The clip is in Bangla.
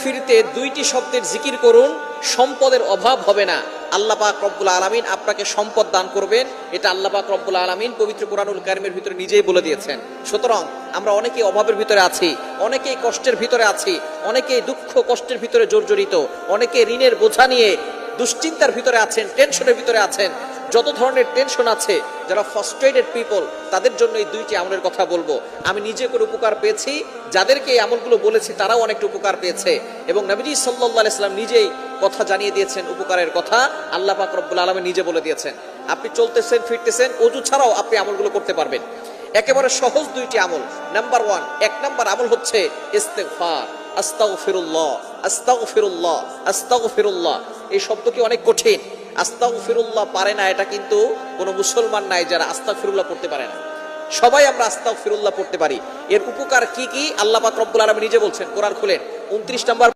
ফিরতে দুইটি শব্দের জিকির করুন, সম্পদের অভাব হবে না। আল্লাহ পাক রব্বুল আলামিন আপনাকে সম্পদ দান করবেন, এটা আল্লাহ পাক রব্বুল আলামিন পবিত্র কোরআনুল কারীমের ভিতরে নিজেই বলে দিয়েছেন। সুতরাং আমরা অনেকেই অভাবের ভিতরে আছি, অনেকেই কষ্টের ভিতরে আছি, অনেকেই দুঃখ কষ্টের ভিতরে জর্জরিত, অনেকে ঋণের বোঝা নিয়ে দুশ্চিন্তার ভিতরে আছেন, টেনশনের ভিতরে আছেন। যত ধরনের টেনশন আছে, যারা ফ্রাস্ট্রেটেড পিপল, তাদের জন্য এই দুইটি আমলের কথা বলবো। আমি নিজে করে উপকার পেয়েছি, যাদেরকে এই আমলগুলো বলেছি তারাও অনেকটা উপকার পেয়েছে, এবং নবীজি সাল্লাল্লাহু আলাইহি সাল্লাম নিজেই কথা জানিয়ে দিয়েছেন উপকারের কথা। আল্লাহ পাক রব্বুল আলামিন নিজে বলে দিয়েছেন। আপনি চলতেছেন ফিরতেছেন, ওযু ছাড়াও আপনি আমলগুলো করতে পারবেন। একেবারে সহজ দুইটি আমল। নাম্বার 1, 1 নাম্বার আমল হচ্ছে ইস্তিগফার। আস্তাগফিরুল্লাহ, আস্তাগফিরুল্লাহ, আস্তাগফিরুল্লাহ। এই শব্দ কি অনেক কঠিন। আস্তাগফিরুল্লাহ পারে না এটা কিন্তু কোনো মুসলমান নাই যারা আস্তাগফিরুল্লাহ পড়তে পারে না। সবাই আমরা আস্তাগফিরুল্লাহ পড়তে পারি। এর উপকার কি কি আল্লাহ পাক রব্বুল আলামিন নিজে বলছেন। কোরআন খুলেন 29 নম্বর